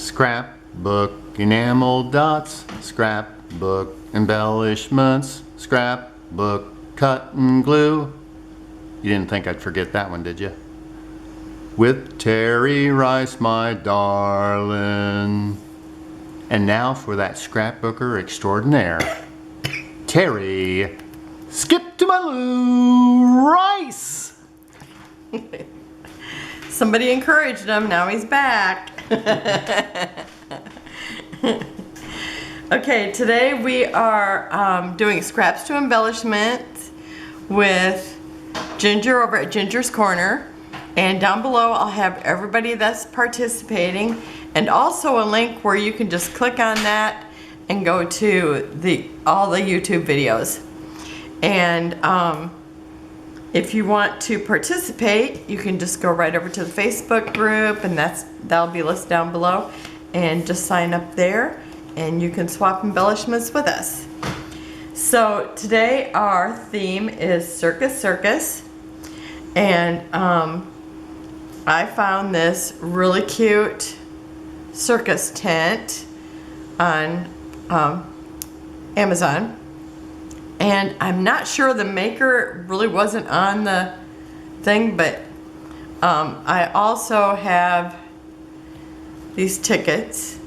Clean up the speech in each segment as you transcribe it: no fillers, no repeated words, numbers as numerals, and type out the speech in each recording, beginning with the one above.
Scrapbook enamel dots, scrapbook embellishments, scrapbook cut and glue. You didn't think I'd forget that one, did you? With Terry Rice, my darling. And now for that scrapbooker extraordinaire, Terry Skip to my Lou Rice. Somebody encouraged him, now he's back. Okay, today we are doing scraps to embellishment with Ginger over at Ginger's Corner. And down below I'll have everybody that's participating and also a link where you can just click on that and go to all the YouTube videos. And if you want to participate, you can just go right over to the Facebook group, and that'll be listed down below, and just sign up there and you can swap embellishments with us. So today our theme is Circus Circus, and I found this really cute circus tent on Amazon, and I'm not sure the maker really wasn't on the thing, but I also have these tickets,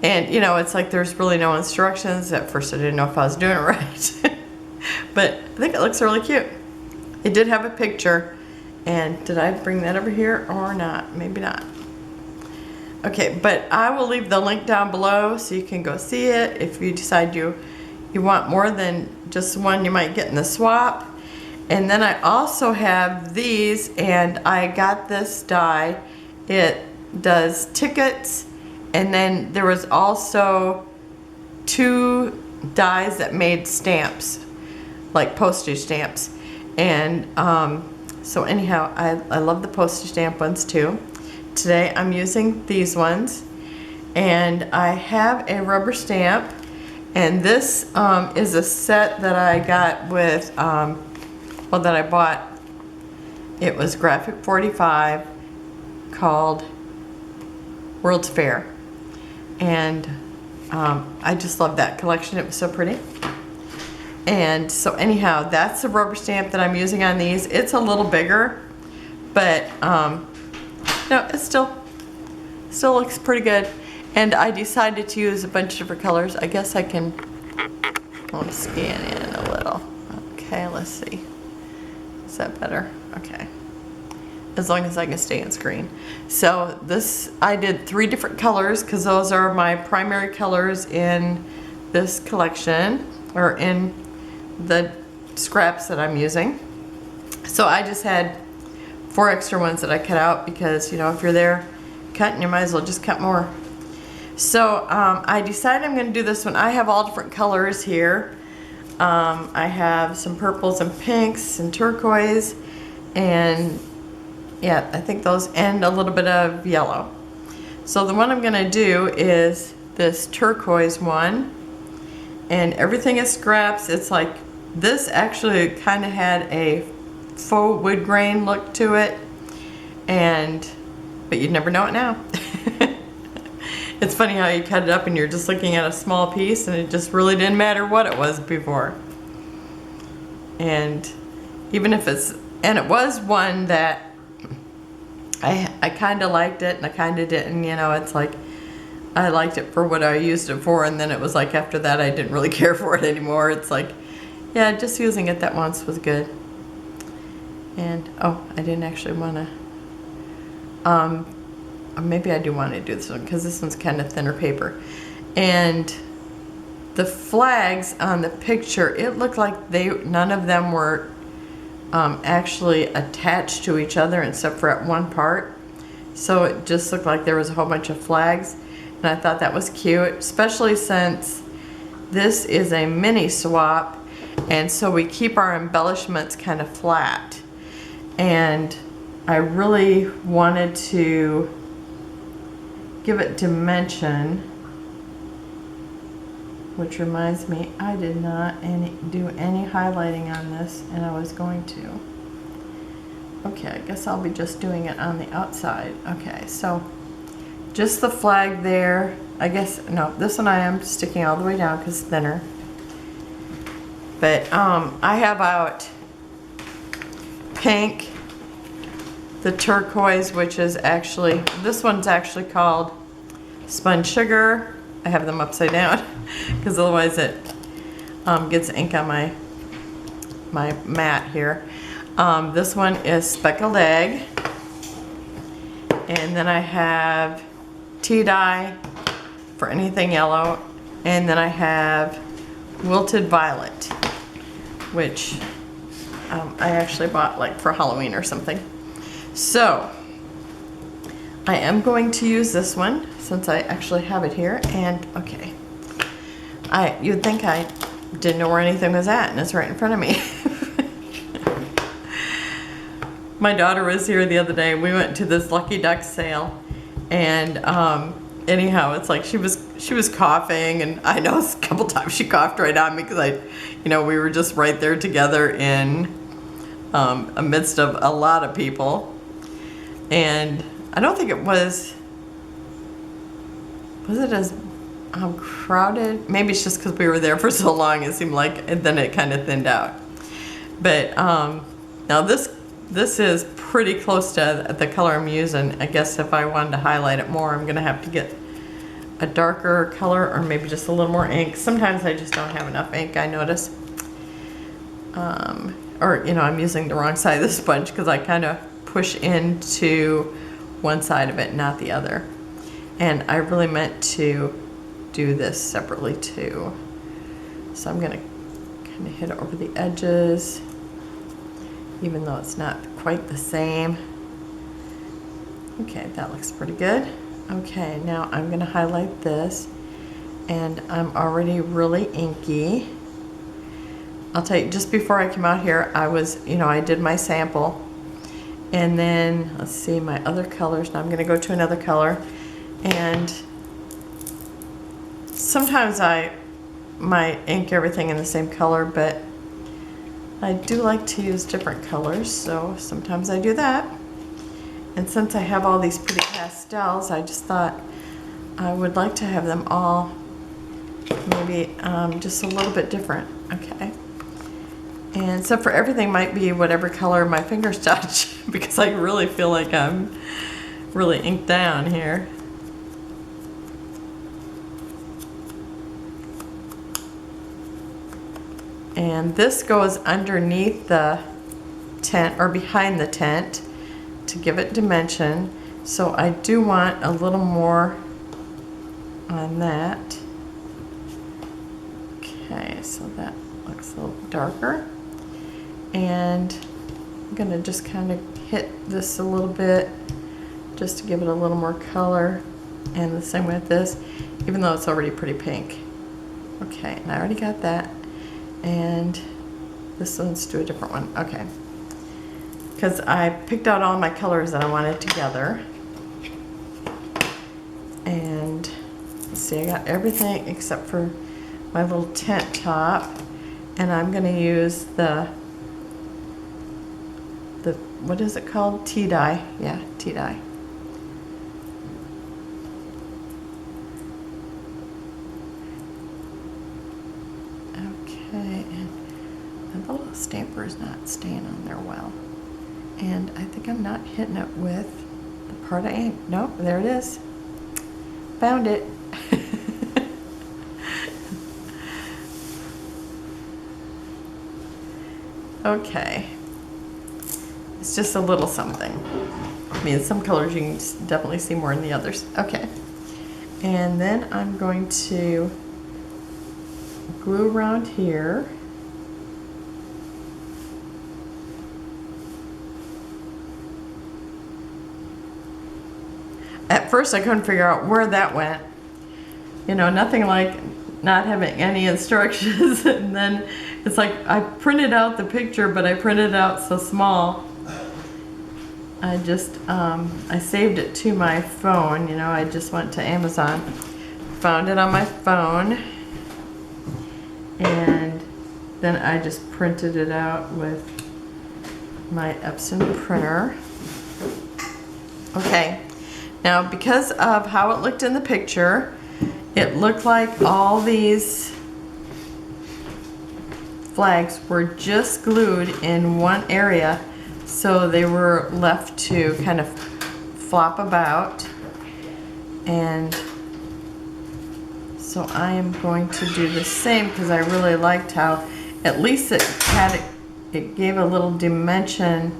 and you know, it's like there's really no instructions. At first I didn't know if I was doing it right. But I think it looks really cute. It did have a picture. And did I bring that over here or not? Maybe not. Okay, but I will leave the link down below so you can go see it. If you decide you want more than just one, you might get in the swap. And then I also have these, and I got this die. It does tickets, and then there was also 2 dies that made stamps, like postage stamps. And so anyhow, I love the postage stamp ones too. Today I'm using these ones, and I have a rubber stamp, and this is a set that I got with, well, that I bought. It was Graphic 45, called World's Fair, and I just love that collection. It was so pretty. And so anyhow, that's the rubber stamp that I'm using on these. It's a little bigger, but no, it still looks pretty good. And I decided to use a bunch of different colors. I guess I can scan in a little. Okay, let's see. Is that better? Okay. As long as I can stay on screen. So this, I did 3 different colors because those are my primary colors in this collection, or in the scraps that I'm using. So I just had 4 extra ones that I cut out because, you know, if you're there cutting, you might as well just cut more. So I decided I'm going to do this one. I have all different colors here. I have some purples and pinks and turquoise, and yeah, I think those, and a little bit of yellow. So the one I'm going to do is this turquoise one. And everything is scraps. It's like, this actually kind of had a faux wood grain look to it, but you'd never know it now. It's funny how you cut it up and you're just looking at a small piece, and it just really didn't matter what it was before. And even if and it was one that I kind of liked it and I kind of didn't, you know, it's like, I liked it for what I used it for, and then it was like after that I didn't really care for it anymore. It's like, yeah, just using it that once was good. And oh, I didn't actually want to, maybe I do want to do this one because this one's kind of thinner paper. And the flags on the picture, it looked like none of them were actually attached to each other except for at one part. So it just looked like there was a whole bunch of flags. And I thought that was cute, especially since this is a mini swap, and so we keep our embellishments kind of flat. And I really wanted to give it dimension, which reminds me, I did not do any highlighting on this, and I was going to. Okay, I guess I'll be just doing it on the outside. Okay, so just the flag there. I guess, no, this one I am sticking all the way down because it's thinner. But I have out pink, the turquoise, which is actually, this one's actually called Spun Sugar. I have them upside down because otherwise it gets ink on my mat here. This one is Speckled Egg. And then I have tea dye for anything yellow. And then I have Wilted Violet, which I actually bought like for Halloween or something. So I am going to use this one since I actually have it here. And okay, you'd think I didn't know where anything was at, and it's right in front of me. My daughter was here the other day. We went to this Lucky Duck sale, and anyhow, it's like she was coughing, and I know a couple times she coughed right on me because we were just right there together in amidst of a lot of people, and I don't think it was it as crowded? Maybe it's just because we were there for so long. It seemed like, and then it kind of thinned out. But now this is pretty close to the color I'm using. I guess if I wanted to highlight it more, I'm gonna have to get a darker color or maybe just a little more ink. Sometimes I just don't have enough ink, I notice. Or I'm using the wrong side of the sponge because I kind of push into one side of it, not the other. And I really meant to do this separately too. So I'm gonna kind of hit it over the edges, even though it's not quite the same. Okay, that looks pretty good. Okay, now I'm gonna highlight this, and I'm already really inky. I'll tell you, just before I came out here, I was, I did my sample, and then let's see my other colors. Now I'm gonna go to another color, and sometimes I might ink everything in the same color, but I do like to use different colors, so sometimes I do that. And since I have all these pretty pastels, I just thought I would like to have them all maybe just a little bit different. Okay. And so for everything might be whatever color my fingers touch because I really feel like I'm really inked down here. And this goes underneath the tent or behind the tent to give it dimension. So I do want a little more on that. Okay, so that looks a little darker. And I'm gonna just kind of hit this a little bit just to give it a little more color. And the same with this, even though it's already pretty pink. Okay, and I already got that. And this one's do a different one. Okay. Because I picked out all my colors that I wanted together. And let's see, I got everything except for my little tent top. And I'm going to use the what is it called? Tea dye. Yeah, tea dye. Okay, and the little stamper is not staying on there well. And I think I'm not hitting it with the part of ink. Nope, there it is. Found it. Okay. It's just a little something. I mean, some colors you can definitely see more than the others. Okay. And then I'm going to glue around here. At first I couldn't figure out where that went. Nothing like not having any instructions. And then it's like I printed out the picture, but I printed it out so small. I just, I saved it to my phone. I just went to Amazon, found it on my phone, and then I just printed it out with my Epson printer. Okay, Now, because of how it looked in the picture, it looked like all these flags were just glued in one area, so they were left to kind of flop about. And so I am going to do the same because I really liked how at least it gave a little dimension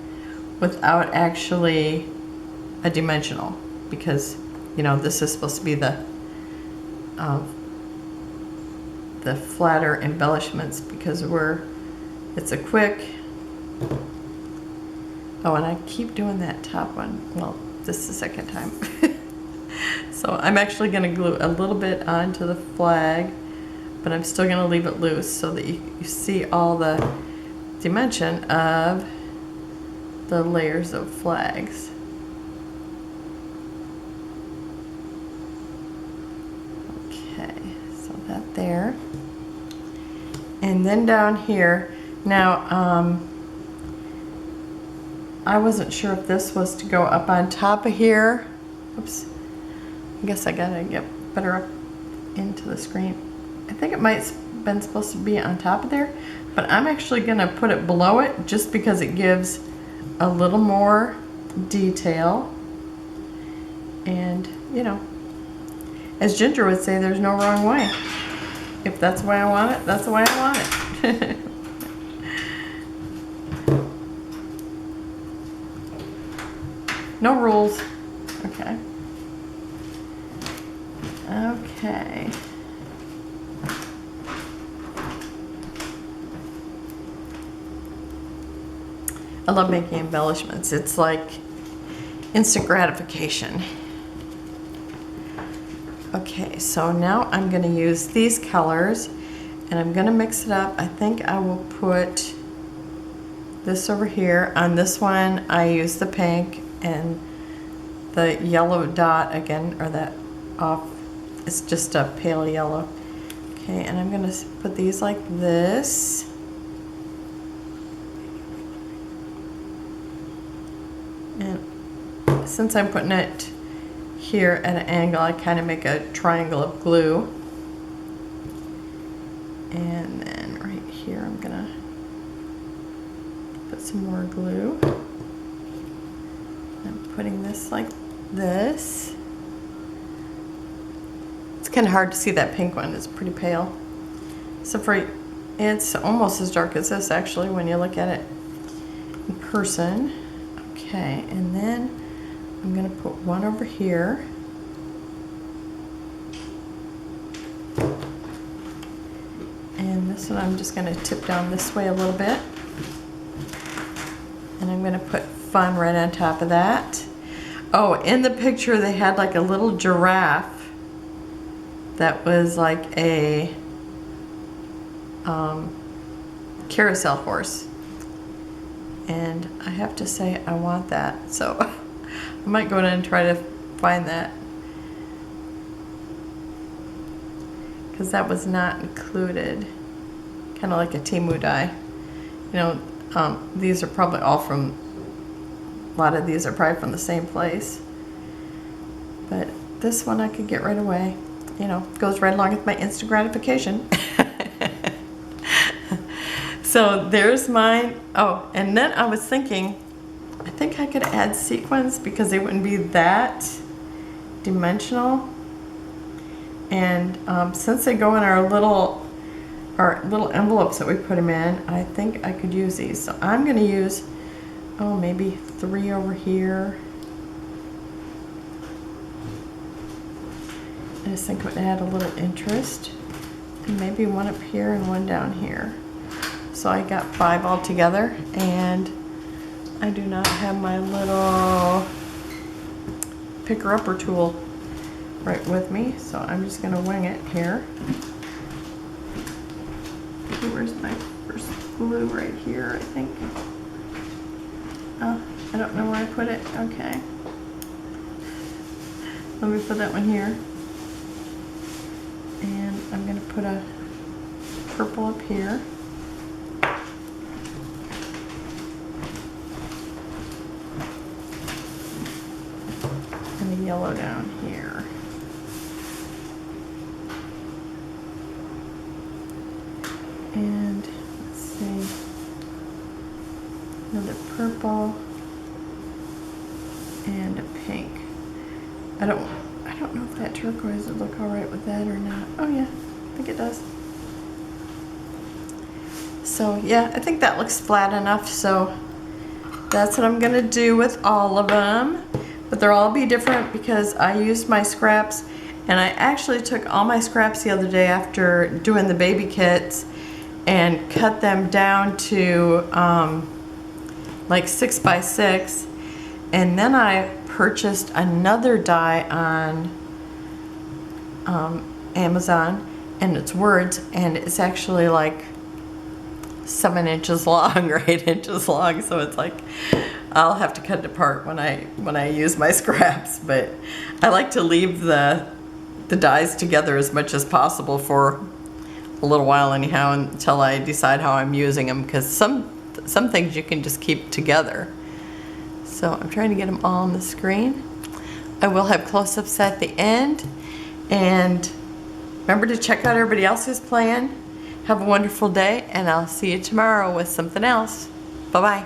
without actually a dimensional, because you know this is supposed to be the flatter embellishments, because it's a quick. Oh, and I keep doing that top one. Well, this is the second time. So I'm actually going to glue a little bit onto the flag, but I'm still going to leave it loose so that you see all the dimension of the layers of flags. Okay, so that there. And then down here, now I wasn't sure if this was to go up on top of here. Oops. I guess I gotta get better up into the screen. I think it might have been supposed to be on top of there, but I'm actually gonna put it below it just because it gives a little more detail. And, you know, as Ginger would say, there's no wrong way. If that's the way I want it, that's the way I want it. No rules. Okay. Okay. I love making embellishments. It's like instant gratification. Okay, so now I'm going to use these colors and I'm going to mix it up. I think I will put this over here. On this one, I use the pink and the yellow dot again, or that off. It's just a pale yellow. Okay, and I'm going to put these like this. And since I'm putting it here at an angle, I kind of make a triangle of glue. And then right here, I'm going to put some more glue. I'm putting this like this. It's kind of hard to see that pink one. It's pretty pale. So it's almost as dark as this actually when you look at it in person. Okay, and then I'm going to put one over here. And this one I'm just going to tip down this way a little bit. And I'm going to put fun right on top of that. Oh, in the picture they had like a little giraffe that was like a carousel horse. And I have to say I want that, so I might go in and try to find that, because that was not included. Kind of like a Temu die. You know, these are probably all from, a lot of these are probably from the same place. But this one I could get right away. You know, goes right along with my instant gratification. So there's mine. Oh, and then I was thinking, I think I could add sequins because they wouldn't be that dimensional. And since they go in our little envelopes that we put them in, I think I could use these. So I'm going to use, oh, maybe 3 over here. I just think it would add a little interest. And maybe one up here and one down here. So I got 5 all together, and I do not have my little picker-upper tool right with me, so I'm just going to wing it here. Where's my first glue? Right here, I think. Oh, I don't know where I put it. Okay. Let me put that one here. And I'm going to put a purple up here. And a yellow down here. And let's see, another purple and a pink. I don't know if that turquoise would look all right with that or not. Oh yeah, I think it does. So yeah, I think that looks flat enough. So that's what I'm gonna do with all of them. But they'll all be different because I used my scraps, and I actually took all my scraps the other day after doing the baby kits and cut them down to like 6 by 6, and then I purchased another die on Amazon, and it's words, and it's actually like 7 inches long or 8 inches long, so it's like I'll have to cut it apart when I use my scraps. But I like to leave the dies together as much as possible for a little while anyhow, until I decide how I'm using them, because some things you can just keep together. So I'm trying to get them all on the screen. I will have close-ups at the end, and remember to check out everybody else's plan. Have a wonderful day, and I'll see you tomorrow with something else. Bye-bye.